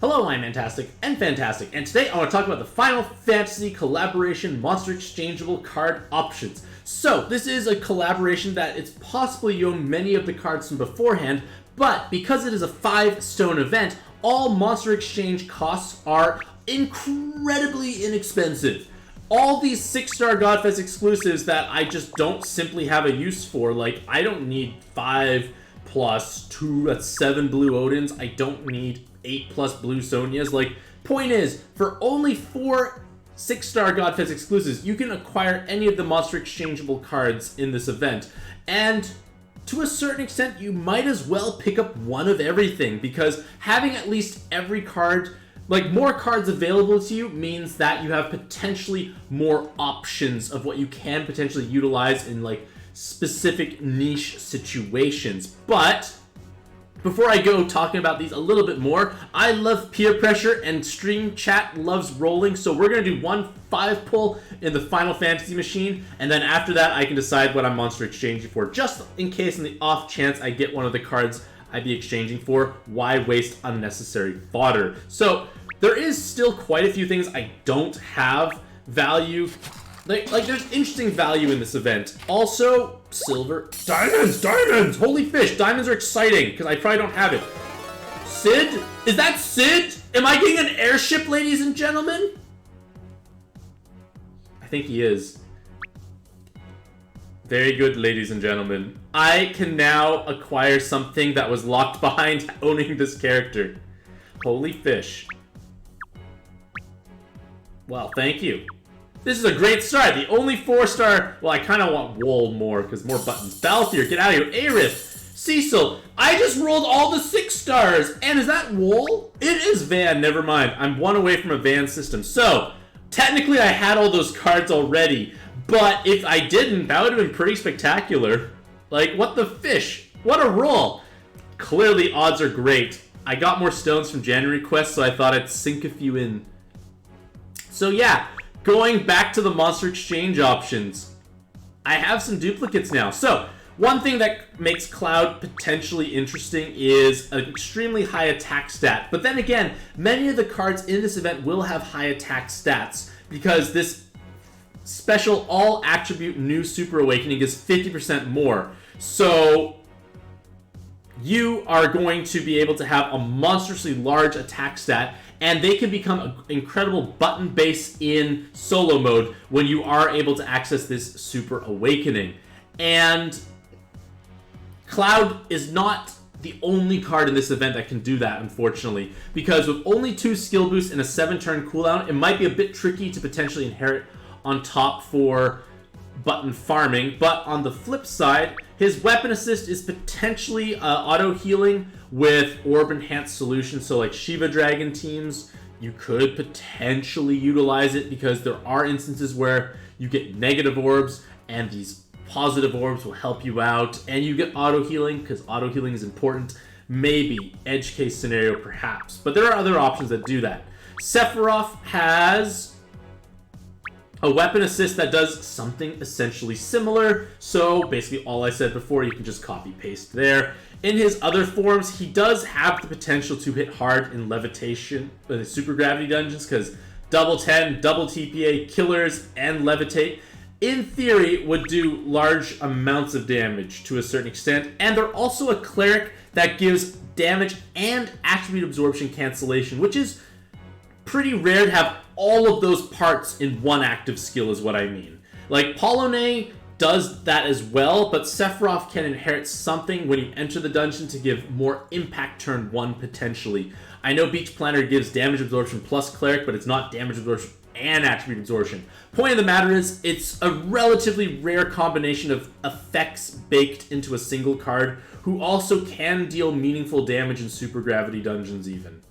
Hello, I'm Mantastic'c and Fantastic, and today I want to talk about the Final Fantasy collaboration monster exchangeable card options. So, this is a collaboration that it's possible you own many of the cards from beforehand, but because it is a 5-stone event, all monster exchange costs are incredibly inexpensive. All these 6-star Godfest exclusives that I just don't simply have a use for, like, I don't need 5 plus 2, that's 7 blue Odins, I don't need 8 plus blue Sonias. Like, point is, for only 4 6-star Godfest exclusives, you can acquire any of the monster exchangeable cards in this event. And to a certain extent, you might as well pick up one of everything, because having at least every card, like more cards available to you, means that you have potentially more options of what you can potentially utilize in like specific niche situations. But before I go talking about these a little bit more, I love peer pressure and stream chat loves rolling, so we're going to do one 5 pull in the Final Fantasy machine, and then after that I can decide what I'm monster exchanging for, just in case in the off chance I get one of the cards I'd be exchanging for. Why waste unnecessary fodder? So there is still quite a few things I don't have value. Like there's interesting value in this event. Also, silver. Diamonds! Holy fish, diamonds are exciting, because I probably don't have it. Sid? Is that Sid? Am I getting an airship, ladies and gentlemen? I think he is. Very good, ladies and gentlemen. I can now acquire something that was locked behind owning this character. Holy fish. Well, thank you. This is a great start. The only 4-star... Well, I kind of want Wool more, because more buttons. Balthier, get out of here. Aerith, Cecil. I just rolled all the 6 stars. And is that Wool? It is Van. Never mind. I'm one away from a Van system. So, technically I had all those cards already. But if I didn't, that would have been pretty spectacular. Like, what the fish? What a roll. Clearly, odds are great. I got more stones from January Quest, so I thought I'd sink a few in. So, yeah. Going back to the monster exchange options, I have some duplicates now. So, one thing that makes Cloud potentially interesting is an extremely high attack stat. But then again, many of the cards in this event will have high attack stats, because this special all-attribute new Super Awakening is 50% more. So, you are going to be able to have a monstrously large attack stat, and they can become an incredible button base in solo mode when you are able to access this Super Awakening. And Cloud is not the only card in this event that can do that, unfortunately, because with only 2 skill boosts and a 7-turn cooldown, it might be a bit tricky to potentially inherit on top for button farming. But on the flip side, his weapon assist is potentially auto-healing with Orb Enhanced Solutions. So like Shiva Dragon teams, you could potentially utilize it, because there are instances where you get negative orbs and these positive orbs will help you out, and you get auto-healing, because auto-healing is important. Maybe, edge case scenario perhaps, but there are other options that do that. Sephiroth has a weapon assist that does something essentially similar, so basically all I said before, you can just copy-paste there. In his other forms, he does have the potential to hit hard in levitation, super gravity dungeons, because double 10, double TPA, killers, and levitate, in theory, would do large amounts of damage to a certain extent. And they're also a cleric that gives damage and attribute absorption cancellation, which is pretty rare to have all of those parts in one active skill, is what I mean. Like, Polonais does that as well, but Sephiroth can inherit something when you enter the dungeon to give more impact turn 1 potentially. I know Beach Planner gives damage absorption plus cleric, but it's not damage absorption and attribute absorption. Point of the matter is, it's a relatively rare combination of effects baked into a single card, who also can deal meaningful damage in super gravity dungeons even.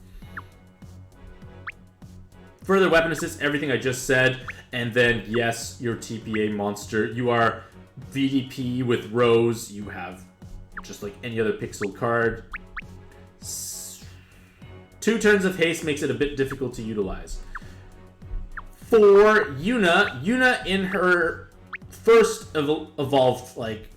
Further weapon assist, everything I just said, and then yes, your TPA monster. You are VDP with Rose, you have just like any other pixel card. 2 turns of haste makes it a bit difficult to utilize. For Yuna in her first evolved like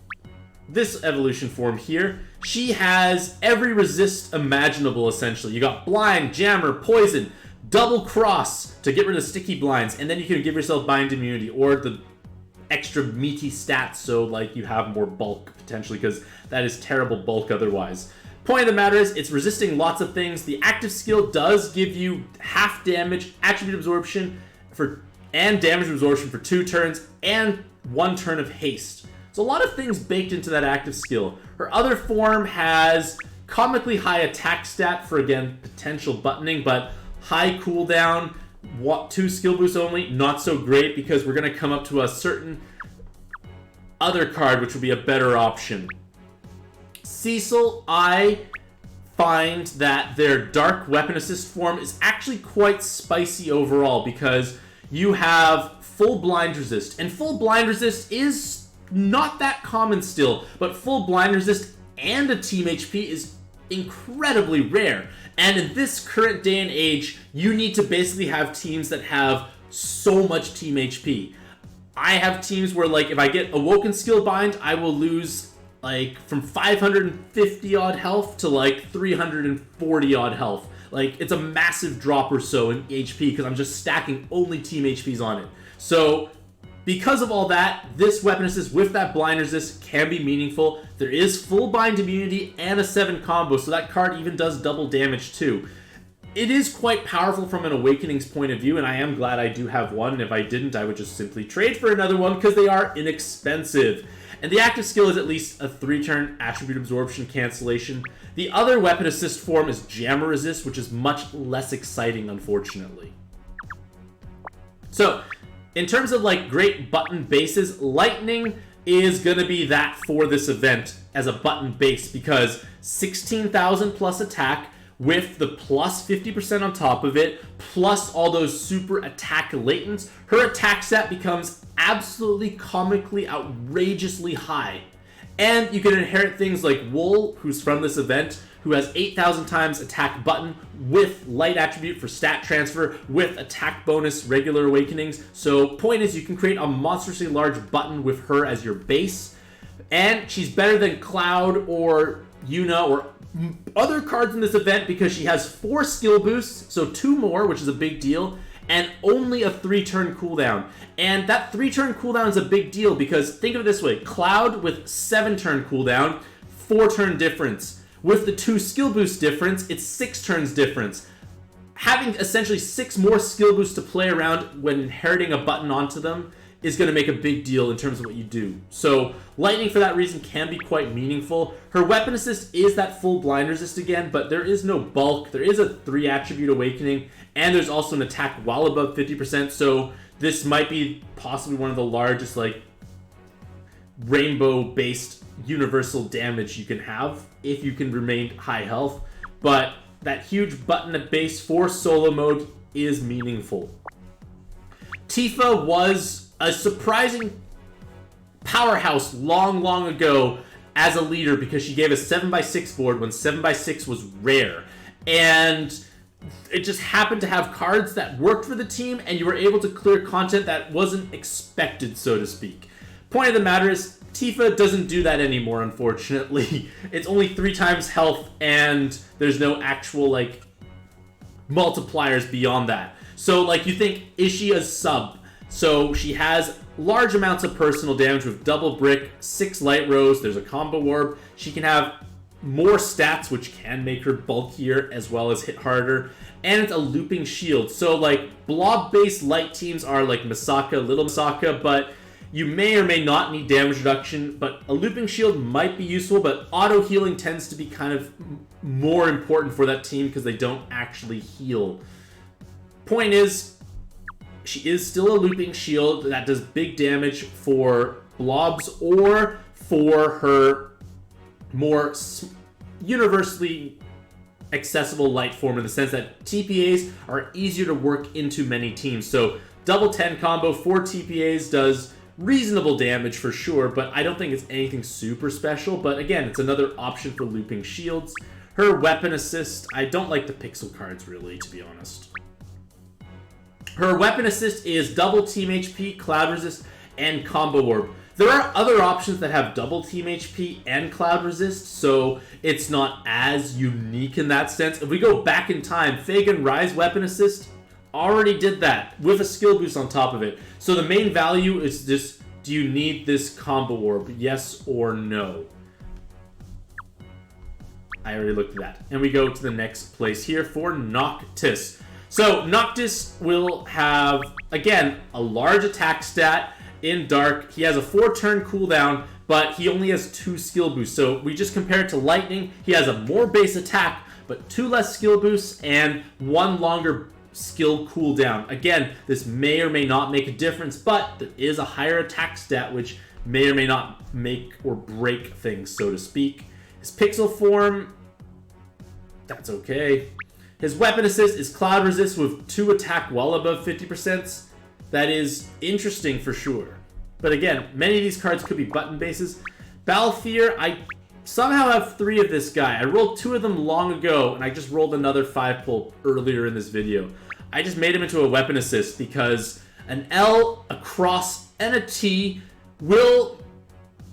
this evolution form here, she has every resist imaginable, essentially. You got Blind, Jammer, Poison, Double Cross to get rid of sticky blinds, and then you can give yourself Bind Immunity, or the extra meaty stats, so like you have more bulk, potentially, because that is terrible bulk otherwise. Point of the matter is, it's resisting lots of things. The active skill does give you half damage, attribute absorption, and damage absorption for 2 turns, and 1 turn of haste. So a lot of things baked into that active skill. Her other form has comically high attack stat for, again, potential buttoning, but high cooldown, 2 skill boosts only, not so great, because we're going to come up to a certain other card which will be a better option. Cecil, I find that their Dark Weapon Assist form is actually quite spicy overall, because you have full blind resist, and full blind resist is not that common still, but full blind resist and a team HP is incredibly rare. And in this current day and age, you need to basically have teams that have so much team HP. I have teams where, like, if I get Awoken Skill Bind, I will lose, like, from 550 odd health to, like, 340 odd health. Like, it's a massive drop or so in HP because I'm just stacking only team HPs on it. So, because of all that, this weapon assist with that blind resist can be meaningful. There is full bind immunity and a 7 combo, so that card even does double damage too. It is quite powerful from an Awakening's point of view, and I am glad I do have one, and if I didn't, I would just simply trade for another one because they are inexpensive. And the active skill is at least a 3-turn attribute absorption cancellation. The other weapon assist form is Jammer Resist, which is much less exciting, unfortunately. So, in terms of like great button bases, Lightning is going to be that for this event as a button base, because 16,000 plus attack with the plus 50% on top of it, plus all those super attack latents, her attack stat becomes absolutely comically outrageously high. And you can inherit things like Wool, who's from this event, who has 8,000 times attack button with light attribute for stat transfer with attack bonus regular awakenings. So point is, you can create a monstrously large button with her as your base. And she's better than Cloud or Yuna or other cards in this event because she has 4 skill boosts, so 2 more, which is a big deal, and only a 3-turn cooldown. And that 3-turn cooldown is a big deal because think of it this way: Cloud with 7-turn cooldown, 4-turn difference. With the 2 skill boost difference, it's 6 turns difference. Having essentially 6 more skill boosts to play around when inheriting a button onto them is going to make a big deal in terms of what you do. So Lightning, for that reason, can be quite meaningful. Her weapon assist is that full blind resist again, but there is no bulk. There is a 3 attribute awakening, and there's also an attack well above 50%, so this might be possibly one of the largest, like, rainbow-based universal damage you can have if you can remain high health. But that huge button at base for solo mode is meaningful. Tifa was a surprising powerhouse long ago as a leader because she gave a 7x6 board when 7x6 was rare. And it just happened to have cards that worked for the team, and you were able to clear content that wasn't expected, so to speak. Point of the matter is, Tifa doesn't do that anymore, unfortunately. It's only 3 times health, and there's no actual, like, multipliers beyond that. So, like, you think, is she a sub? So she has large amounts of personal damage with double brick, 6 light rose, there's a combo orb. She can have more stats, which can make her bulkier as well as hit harder. And it's a looping shield. So, like, blob-based light teams are like Misaka, Little Misaka, but you may or may not need damage reduction, but a looping shield might be useful, but auto-healing tends to be kind of more important for that team because they don't actually heal. Point is, she is still a looping shield that does big damage for blobs or for her more universally accessible light form, in the sense that TPAs are easier to work into many teams. So double 10 combo, 4 TPAs does reasonable damage for sure, but I don't think it's anything super special. But again, it's another option for looping shields. Her weapon assist, I don't like the pixel cards really, to be honest. Her weapon assist is double team HP, cloud resist, and combo orb. There are other options that have double team HP and cloud resist, so it's not as unique in that sense. If we go back in time, Fagin Rise Weapon Assist already did that with a skill boost on top of it. So the main value is just, do you need this combo orb? Yes or no? I already looked at that. And we go to the next place here for Noctis. So Noctis will have, again, a large attack stat in Dark. He has a 4-turn cooldown, but he only has 2 skill boosts. So we just compare it to Lightning. He has a more base attack, but 2 less skill boosts and 1 longer skill cooldown. Again, this may or may not make a difference, but there is a higher attack stat, which may or may not make or break things, so to speak. His pixel form, that's okay. His weapon assist is cloud resist with 2 attack well above 50%. That is interesting for sure. But again, many of these cards could be button bases. Balthier, I somehow have 3 of this guy. I rolled 2 of them long ago, and I just rolled another 5-pull earlier in this video. I just made him into a weapon assist because an L, a cross, and a T will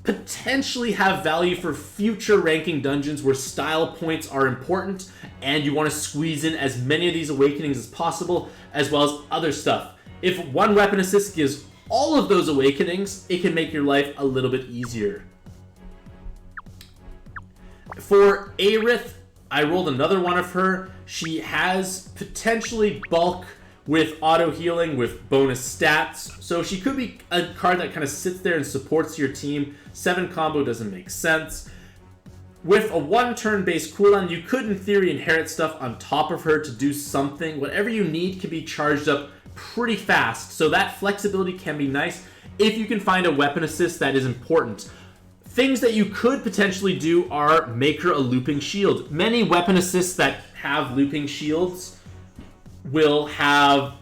potentially have value for future ranking dungeons where style points are important and you want to squeeze in as many of these awakenings as possible, as well as other stuff. If one weapon assist gives all of those awakenings, it can make your life a little bit easier. For Aerith, I rolled another one of her. She has potentially bulk with auto healing with bonus stats, so she could be a card that kind of sits there and supports your team. 7 combo doesn't make sense. With a 1-turn base cooldown, you could in theory inherit stuff on top of her to do something. Whatever you need can be charged up pretty fast, so that flexibility can be nice if you can find a weapon assist that is important. Things that you could potentially do are make her a looping shield. Many weapon assists that have looping shields will have,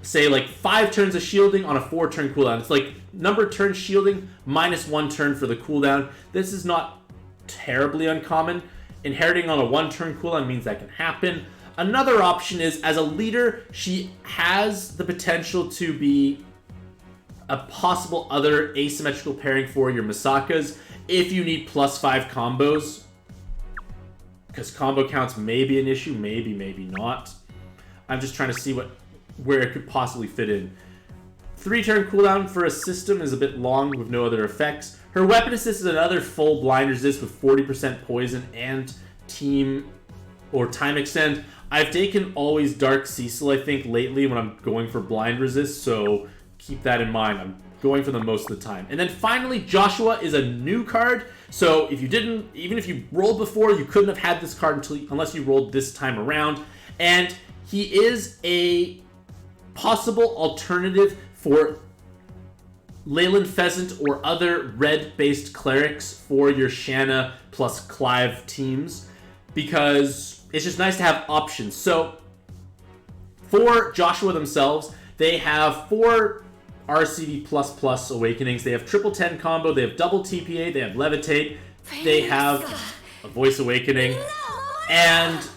say, like 5 turns of shielding on a 4-turn cooldown. It's like number turn shielding minus 1 turn for the cooldown. This is not terribly uncommon. Inheriting on a 1-turn cooldown means that can happen. Another option is, as a leader, she has the potential to be a possible other asymmetrical pairing for your Masakas if you need +5 combos. Because combo counts may be an issue, maybe not. I'm just trying to see where it could possibly fit in. 3-turn cooldown for a system is a bit long with no other effects. Her weapon assist is another full blind resist with 40% poison and team or time extend. I've taken always Dark Cecil, I think, lately when I'm going for blind resist, so keep that in mind. I'm going for them most of the time. And then finally, Joshua is a new card, so if you didn't, even if you rolled before, you couldn't have had this card unless you rolled this time around. And he is a possible alternative for Leyland Pheasant or other red-based clerics for your Shanna plus Clive teams, because it's just nice to have options. So for Joshua themselves, they have 4 RCV++ awakenings. They have triple 10 combo, they have double TPA, they have levitate, they have a voice awakening, and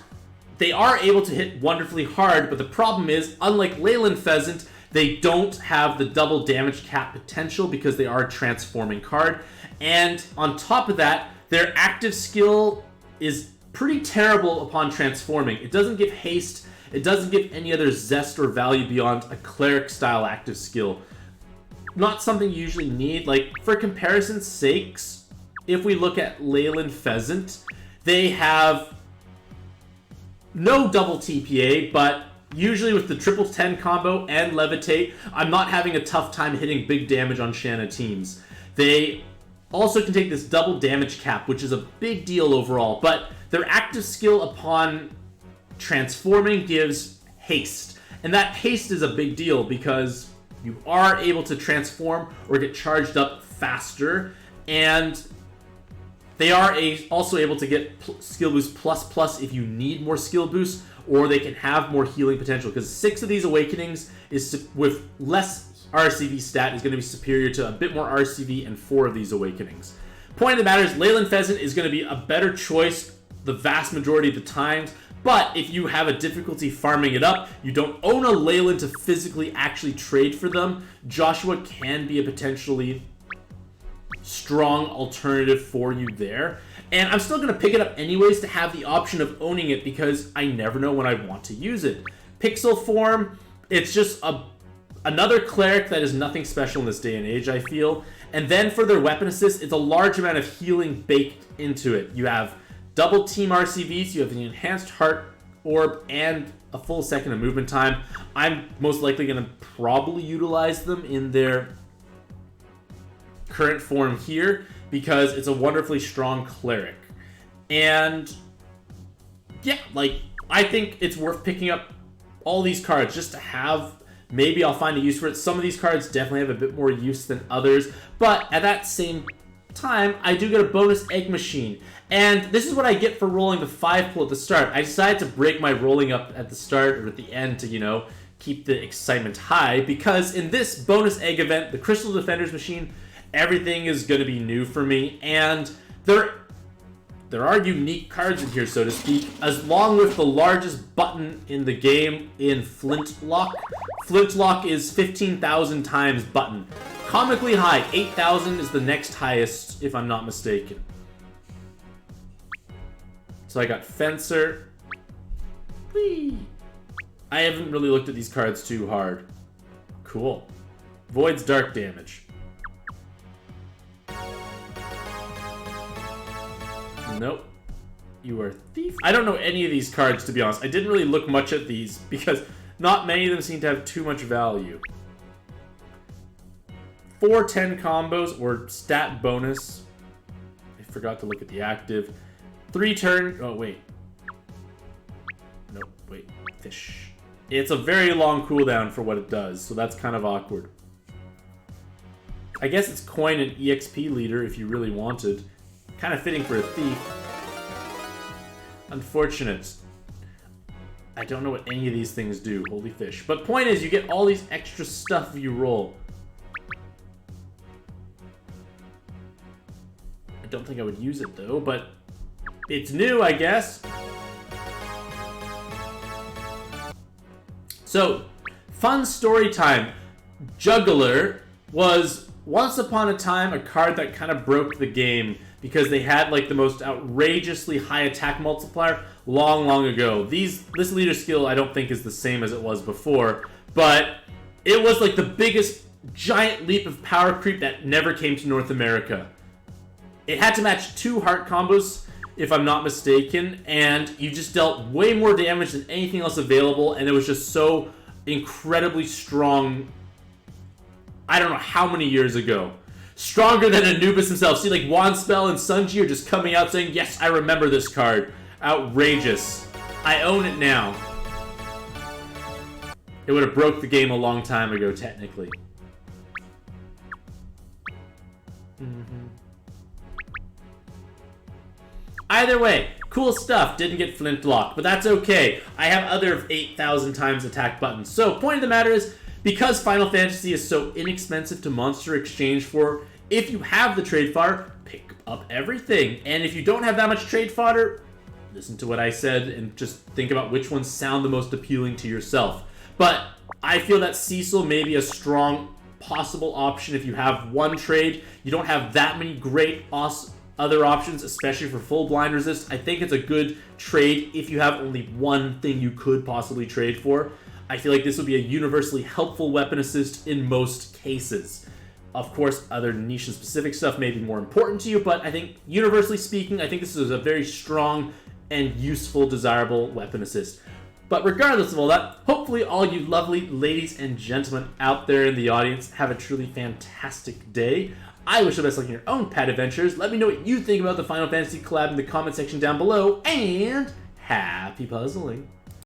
they are able to hit wonderfully hard, but the problem is, unlike Leyland Pheasant, they don't have the double damage cap potential because they are a transforming card. And on top of that, their active skill is pretty terrible upon transforming. It doesn't give haste, it doesn't give any other zest or value beyond a cleric style active skill. Not something you usually need. Like, for comparison's sakes, if we look at Leyland Pheasant, they have no double TPA, but usually with the triple 10 combo and levitate, I'm not having a tough time hitting big damage on Shanna teams. They also can take this double damage cap, which is a big deal overall, but their active skill upon transforming gives haste. And that haste is a big deal because you are able to transform or get charged up faster, and they are also able to get skill boost ++ if you need more skill boost, or they can have more healing potential, because 6 of these awakenings is with less RCV stat is going to be superior to a bit more RCV and 4 of these awakenings. Point of the matter is, Leyland Pheasant is going to be a better choice the vast majority of the times, but if you have a difficulty farming it up, you don't own a Leyland to physically actually trade for them, Joshua can be a potentially strong alternative for you there. And I'm still going to pick it up anyways to have the option of owning it because I never know when I want to use it. Pixel form, it's just another cleric that is nothing special in this day and age, I feel. And then for their weapon assist, it's a large amount of healing baked into it. You have double team RCVs, you have the enhanced heart orb, and a full second of movement time. I'm most likely going to probably utilize them in their current form here because it's a wonderfully strong cleric. And yeah, like, I think it's worth picking up all these cards just to have. Maybe I'll find a use for it. Some of these cards definitely have a bit more use than others, but at that same time, I do get a bonus egg machine. And this is what I get for rolling the 5 pull at the start. I decided to break my rolling up at the start or at the end to, you know, keep the excitement high, because in this bonus egg event, the Crystal Defenders machine, everything is going to be new for me, and there are unique cards in here, so to speak, along with the largest button in the game in Flintlock. Flintlock is 15,000 times button. Comically high. 8,000 is the next highest, if I'm not mistaken. So I got Fencer. Whee! I haven't really looked at these cards too hard. Cool. Void's dark damage. Nope. You are Thief. I don't know any of these cards, to be honest. I didn't really look much at these because not many of them seem to have too much value. 4-10 combos or stat bonus. I forgot to look at the active. 3 turn. Oh, wait. Nope, wait. Fish. It's a very long cooldown for what it does, so that's kind of awkward. I guess it's coin and EXP leader if you really wanted. Kind of fitting for a thief. Unfortunate. I don't know what any of these things do. Holy fish. But point is, you get all these extra stuff you roll. I don't think I would use it, though, but it's new, I guess. So, fun story time. Juggler was once upon a time a card that kind of broke the game because they had like the most outrageously high attack multiplier long ago. This leader skill I don't think is the same as it was before, but it was like the biggest giant leap of power creep that never came to North America. It had to match 2 heart combos, if I'm not mistaken, and you just dealt way more damage than anything else available, and it was just so incredibly strong. I don't know how many years ago. Stronger than Anubis himself. See, like, Wand Spell and Sunji are just coming out saying, yes, I remember this card. Outrageous. I own it now. It would have broke the game a long time ago, technically. Either way, cool stuff. Didn't get Flintlock, but that's okay. I have other 8,000 times attack buttons. So, point of the matter is, because Final Fantasy is so inexpensive to monster exchange for, if you have the trade fodder, pick up everything. And if you don't have that much trade fodder, listen to what I said and just think about which ones sound the most appealing to yourself. But I feel that Cecil may be a strong possible option if you have one trade. You don't have that many great other options, especially for full blind resist. I think it's a good trade if you have only one thing you could possibly trade for. I feel like this would be a universally helpful weapon assist in most cases. Of course, other niche and specific stuff may be more important to you, but I think, universally speaking, I think this is a very strong and useful, desirable weapon assist. But regardless of all that, hopefully all you lovely ladies and gentlemen out there in the audience have a truly fantastic day. I wish you the best luck in your own pet adventures. Let me know what you think about the Final Fantasy collab in the comment section down below, and happy puzzling.